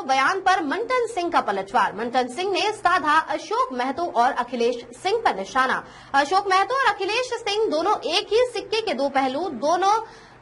बयान पर मंटन सिंह का पलटवार। मंटन सिंह ने साधा अशोक महतो और अखिलेश सिंह पर निशाना। अशोक महतो और अखिलेश सिंह दोनों एक ही सिक्के के दो पहलू, दोनों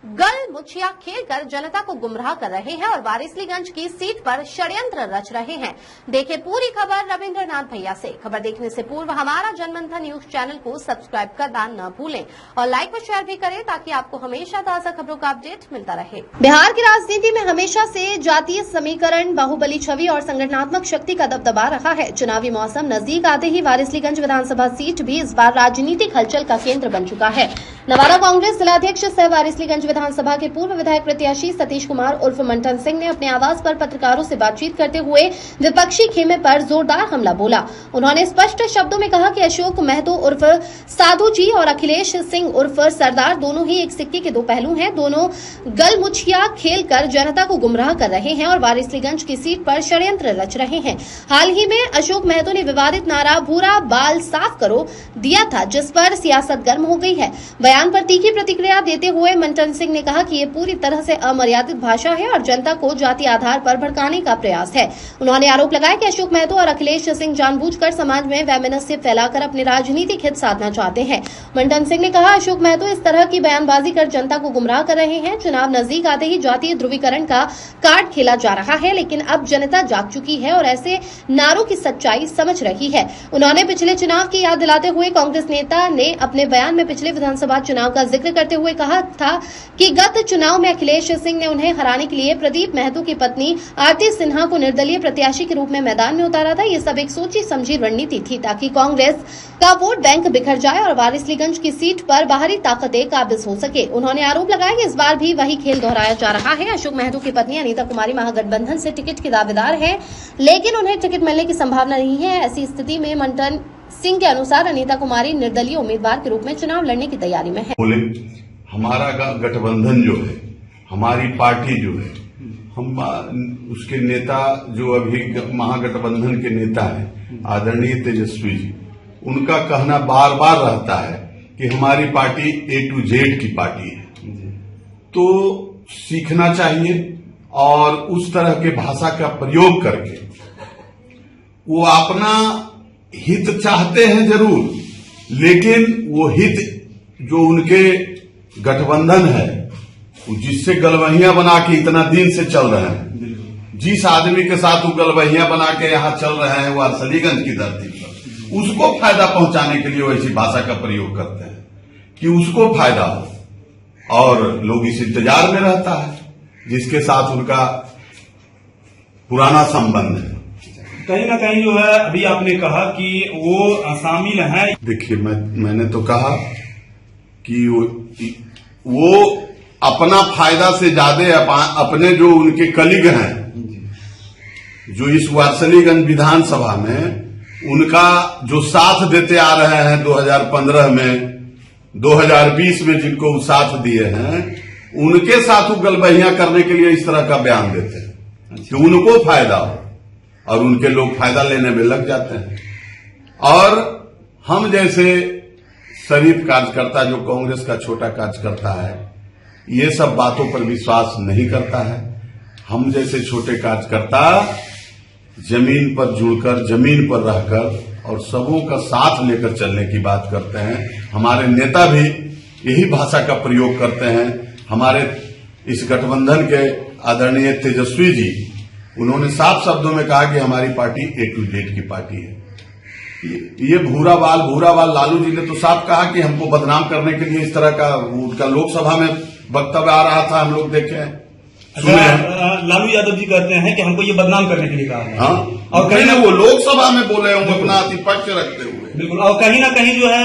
गल मुछिया खेलकर जनता को गुमराह कर रहे हैं और वारिसलीगंज की सीट पर षड्यंत्र रच रहे हैं। देखें पूरी खबर रविंद्रनाथ भैया से। खबर देखने से पूर्व हमारा जनमंथन न्यूज चैनल को सब्सक्राइब करना न भूलें और लाइक व शेयर भी करें ताकि आपको हमेशा ताजा खबरों का अपडेट मिलता रहे। बिहार की राजनीति में हमेशा से जातीय समीकरण, बाहुबली छवि और संगठनात्मक शक्ति का दबदबा रहा है। चुनावी मौसम नजदीक आते ही वारिसलीगंज विधानसभा सीट भी इस बार राजनीतिक हलचल का केंद्र बन चुका है। नवादा कांग्रेस जिलाध्यक्ष सह वारिसलीगंज विधानसभा के पूर्व विधायक प्रत्याशी सतीश कुमार उर्फ मंटन सिंह ने अपने आवास पर पत्रकारों से बातचीत करते हुए विपक्षी खेमे पर जोरदार हमला बोला। उन्होंने स्पष्ट शब्दों में कहा कि अशोक महतो उर्फ साधु जी और अखिलेश सिंह उर्फ सरदार दोनों ही एक सिक्के के दो पहलू हैं। दोनों गलमुछिया खेलकर जनता को गुमराह कर रहे हैं और वारिसलीगंज की सीट पर षड्यंत्र रच रहे हैं। हाल ही में अशोक महतो ने विवादित नारा भूरा बाल साफ करो दिया था, जिस पर सियासत गर्म हो गई है। बयान पर तीखी प्रतिक्रिया देते हुए मंटन सिंह ने कहा कि ये पूरी तरह से अमर्यादित भाषा है और जनता को जाति आधार पर भड़काने का प्रयास है। उन्होंने आरोप लगाया कि अशोक महतो और अखिलेश सिंह जानबूझकर समाज में वैमनस्य फैलाकर अपने राजनीतिक हित साधना चाहते हैं। मंटन सिंह ने कहा अशोक महतो इस तरह की बयानबाजी कर जनता को गुमराह कर रहे हैं। चुनाव नजदीक आते ही जातीय ध्रुवीकरण का कार्ड खेला जा रहा है, लेकिन अब जनता जाग चुकी है और ऐसे नारों की सच्चाई समझ रही है। उन्होंने पिछले चुनाव की याद दिलाते हुए कांग्रेस नेता ने अपने बयान में पिछले विधानसभा चुनाव का जिक्र करते हुए कहा था कि गत चुनाव में अखिलेश सिंह ने उन्हें हराने के लिए प्रदीप महतो की पत्नी आरती सिन्हा को निर्दलीय प्रत्याशी के रूप में मैदान में उतारा था। ये सब एक सोची समझी रणनीति थी ताकि कांग्रेस का वोट बैंक बिखर जाए और वारिसलीगंज की सीट पर बाहरी ताकतें काबिज हो सके। उन्होंने आरोप लगाया कि इस बार भी वही खेल दोहराया जा रहा है। अशोक महतो की पत्नी अनीता कुमारी महागठबंधन से टिकट की दावेदार है, लेकिन उन्हें टिकट मिलने की संभावना नहीं है। ऐसी स्थिति में मंटन सिंह के अनुसार अनीता कुमारी निर्दलीय उम्मीदवार के रूप में चुनाव लड़ने की तैयारी में है। हमारा गठबंधन जो है, हमारी पार्टी जो है, हम उसके नेता जो अभी महागठबंधन के नेता हैं आदरणीय तेजस्वी जी, उनका कहना बार बार रहता है कि हमारी पार्टी A to Z की पार्टी है। तो सीखना चाहिए और उस तरह के भाषा का प्रयोग करके वो अपना हित चाहते हैं जरूर, लेकिन वो हित जो उनके गठबंधन है जिससे गलवहियां बना के इतना दिन से चल रहे हैं, जिस आदमी के साथ वो गलवहियां बना के यहाँ चल रहे हैं वारिसलीगंज की धरती पर, उसको फायदा पहुंचाने के लिए वैसी भाषा का प्रयोग करते हैं कि उसको फायदा हो और लोग इस इंतजार में रहता है जिसके साथ उनका पुराना संबंध है। कहीं ना कहीं जो है अभी आपने कहा कि वो शामिल है। देखिए मैंने तो कहा कि वो अपना फायदा से ज्यादा अपने जो उनके कलीग हैं जो इस वारिसलीगंज विधानसभा में उनका जो साथ देते आ रहे हैं 2015 में 2020 में जिनको साथ दिए हैं, उनके साथ वो गलबहियां करने के लिए इस तरह का बयान देते हैं कि उनको फायदा हो और उनके लोग फायदा लेने में लग जाते हैं। और हम जैसे शरीफ कार्यकर्ता जो कांग्रेस का छोटा कार्यकर्ता है, ये सब बातों पर विश्वास नहीं करता है। हम जैसे छोटे कार्यकर्ता जमीन पर जुड़कर, जमीन पर रहकर और सबों का साथ लेकर चलने की बात करते हैं। हमारे नेता भी यही भाषा का प्रयोग करते हैं। हमारे इस गठबंधन के आदरणीय तेजस्वी जी, उन्होंने साफ शब्दों में कहा कि हमारी पार्टी A to Z की पार्टी है। ये भूरा बाल लालू जी ने तो साफ कहा कि हमको बदनाम करने के लिए इस तरह का उनका लोकसभा में वक्तव्य आ रहा था, हम लोग देखे हैं, सुने हैं। लालू यादव जी कहते हैं कि हमको ये बदनाम करने के लिए कहा है। हाँ, और कहीं ना वो लोकसभा में बोले होंगे अपना आधिपत्य रखते हुए। बिल्कुल, और कहीं ना कहीं जो है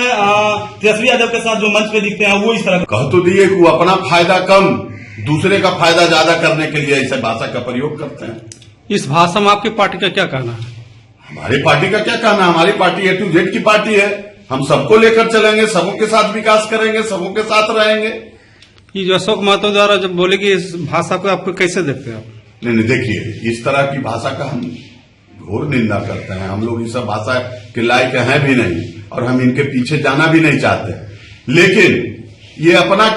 तेजस्वी यादव के साथ जो मंच पे दिखते हैं वो इस तरह कह तो दिए कि वो अपना फायदा कम, दूसरे का फायदा ज्यादा करने के लिए ऐसे भाषा का प्रयोग करते हैं। इस भाषा में आपकी पार्टी का क्या कहना है? हमारी पार्टी का क्या कहना है? हमारी पार्टी A to Z की पार्टी है। हम सबको लेकर चलेंगे, सबों के साथ विकास करेंगे, सबों के साथ रहेंगे। ये जो अशोक महतो द्वारा जब बोले कि इस भाषा को आपको कैसे देखते हैं आप? नहीं, देखिए, इस तरह की भाषा का हम घोर निंदा करते हैं। हम लोग इस सब भाषा के लायक हैं भी नहीं और हम इनके पीछे जाना भी नहीं चाहते। लेकिन ये अपना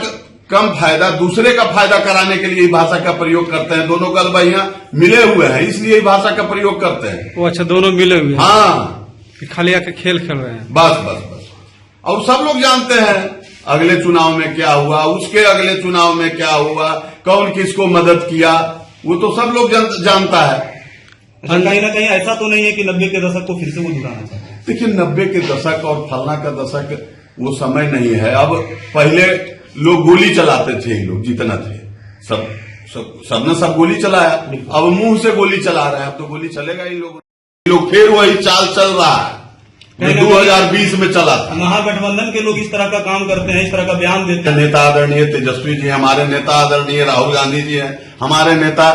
कम फायदा दूसरे का फायदा कराने के लिए भाषा का प्रयोग करते हैं। दोनों गल बहियां मिले हुए हैं, इसलिए भाषा का प्रयोग करते हैं। वो अच्छा दोनों मिले हुए हैं हाँ, कि खाली आके खेल खेल रहे हैं। बस बस बस। और सब लोग जानते हैं अगले चुनाव में क्या हुआ, उसके अगले चुनाव में क्या हुआ, कौन किसको मदद किया, वो तो सब लोग जानता है। कहीं ना कहीं ऐसा तो नहीं है कि 90 के दशक को फिर से वो दोहराना चाहते हैं? देखिए 90 के दशक और फलना का दशक वो समय नहीं है। अब पहले लोग गोली चलाते थे, ये लोग जितना थे सबने सब गोली चलाया, अब मुंह से गोली चला रहे हैं। अब तो गोली चलेगा ही, लोग फिर वही चाल चल रहा है जो 2020 में चला था। महागठबंधन के लोग इस तरह का काम करते हैं, इस तरह का बयान देते हैं। नेता आदरणीय तेजस्वी जी, हमारे नेता आदरणीय राहुल गांधी जी हैं, हमारे नेता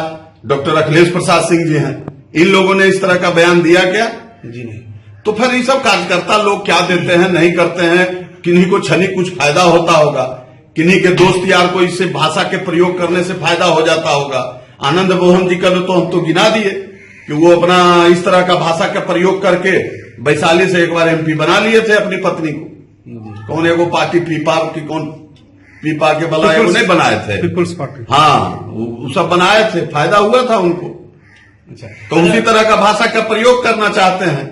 डॉक्टर अखिलेश प्रसाद सिंह जी हैं, इन लोगों ने इस तरह का बयान दिया क्या? जी नहीं। तो फिर ये सब कार्यकर्ता लोग क्या देते हैं, नहीं करते हैं, किन्हीं को क्षणिक कुछ फायदा होता होगा, किन्हीं के दोस्त यार को इससे भाषा के प्रयोग करने से फायदा हो जाता होगा। आनंद मोहन जी का तो हम तो गिना दिए कि वो अपना इस तरह का भाषा का प्रयोग करके वैशाली से एक बार एमपी बना लिए थे अपनी पत्नी को। कौन एगो पार्टी पीपा की, कौन पीपा के बला एगो नहीं बनाए थे, पीपुल्स पार्टी। हाँ, वो सब बनाए थे, फायदा हुआ था उनको। अच्छा, तो उसी तरह का भाषा का प्रयोग करना चाहते हैं।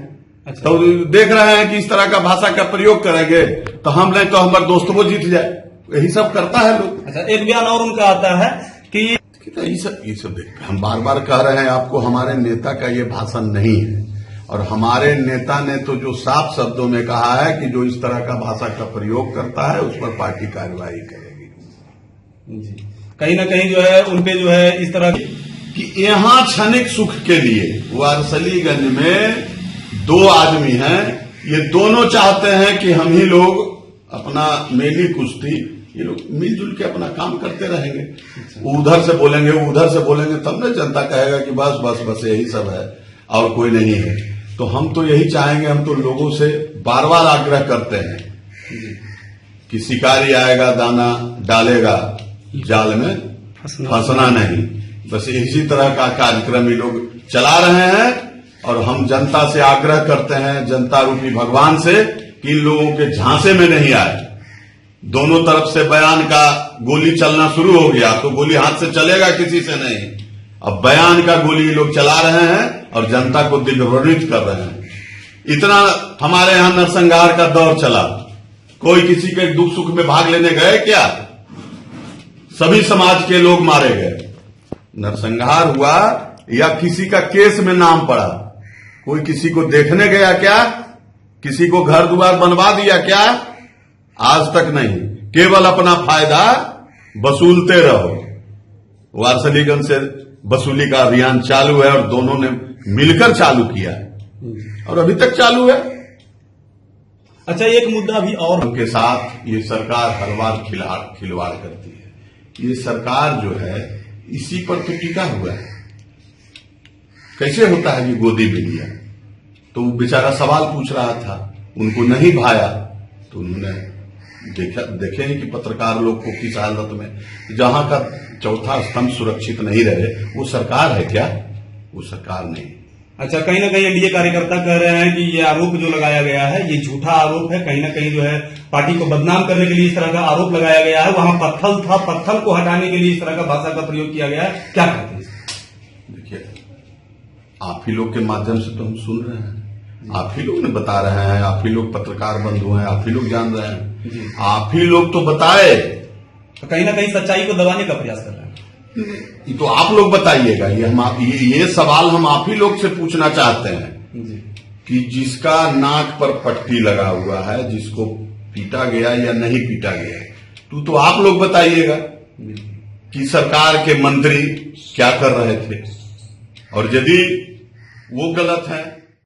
अच्छा। तो देख रहे हैं कि इस तरह का भाषा का प्रयोग करेंगे तो हम नहीं तो हमारे दोस्त वो जीत जाए, यही सब करता है लोग। अच्छा, एक बयान और उनका आता है कि ये सब देखते, हम बार बार कह रहे हैं आपको, हमारे नेता का ये भाषण नहीं है। और हमारे नेता ने तो जो साफ शब्दों में कहा है कि जो इस तरह का भाषा का प्रयोग करता है उस पर पार्टी कार्रवाई करेगी। जी, कहीं ना कहीं जो है उनपे जो है इस तरह कि यहाँ क्षणिक सुख के लिए वारसलीगंज में दो आदमी हैं, ये दोनों चाहते हैं कि हम ही लोग अपना मेली कुश्ती, ये लोग मिलजुल के अपना काम करते रहेंगे। उधर से बोलेंगे, उधर से बोलेंगे, तब न जनता कहेगा कि बस बस बस यही सब है और कोई नहीं है। तो हम तो यही चाहेंगे, हम तो लोगों से बार बार आग्रह करते हैं कि शिकारी आएगा दाना डालेगा, जाल में फंसना नहीं। बस इसी तरह का कार्यक्रम ये लोग चला रहे हैं। और हम जनता से आग्रह करते हैं, जनता रूपी भगवान से, कि इन लोगों के झांसे में नहीं आए। दोनों तरफ से बयान का गोली चलना शुरू हो गया, तो गोली हाथ से चलेगा किसी से नहीं। अब बयान का गोली लोग चला रहे हैं और जनता को दिग्भ्रमित कर रहे हैं। इतना हमारे यहां नरसंहार का दौर चला, कोई किसी के दुख सुख में भाग लेने गए क्या? सभी समाज के लोग मारे गए। नरसंहार हुआ या किसी का केस में नाम पड़ा, कोई किसी को देखने गया क्या? किसी को घर द्वार बनवा दिया क्या? आज तक नहीं। केवल अपना फायदा वसूलते रहो। वारसलीगंज से वसूली का अभियान चालू है और दोनों ने मिलकर चालू किया है और अभी तक चालू है। अच्छा, एक मुद्दा भी और उनके साथ ये सरकार हर बार खिलवाड़ करती है। ये सरकार जो है इसी पर तो टिका हुआ है। कैसे होता है कि गोदी में लिया? तो वो बेचारा सवाल पूछ रहा था, उनको नहीं भाया तो उन्होंने देखे नहीं कि पत्रकार लोग को किस हालत में, जहां का चौथा स्तंभ सुरक्षित नहीं रहे, वो सरकार है क्या? वो सरकार नहीं। अच्छा, कहीं ना कहीं एनडीए कार्यकर्ता कह रहे हैं कि ये आरोप जो लगाया गया है ये झूठा आरोप है। कहीं ना कहीं जो है पार्टी को बदनाम करने के लिए इस तरह का आरोप लगाया गया है। वहां पत्थर था, पत्थर को हटाने के लिए इस तरह का भाषा का प्रयोग किया गया है। क्या कहते हैं? देखिए, आप ही लोग के माध्यम से तो हम सुन रहे हैं, आप ही लोग ने बता रहे हैं, आप ही लोग पत्रकार बंधु हैं, आप ही लोग जान रहे हैं, आप ही लोग तो बताए। तो कहीं ना कहीं सच्चाई को दबाने का प्रयास कर रहे हैं। ये तो आप लोग बताइएगा। ये सवाल हम आप ही लोग से पूछना चाहते हैं कि जिसका नाक पर पट्टी लगा हुआ है, जिसको पीटा गया या नहीं पीटा गया, तो आप लोग बताइएगा कि सरकार के मंत्री क्या कर रहे थे, और यदि वो गलत है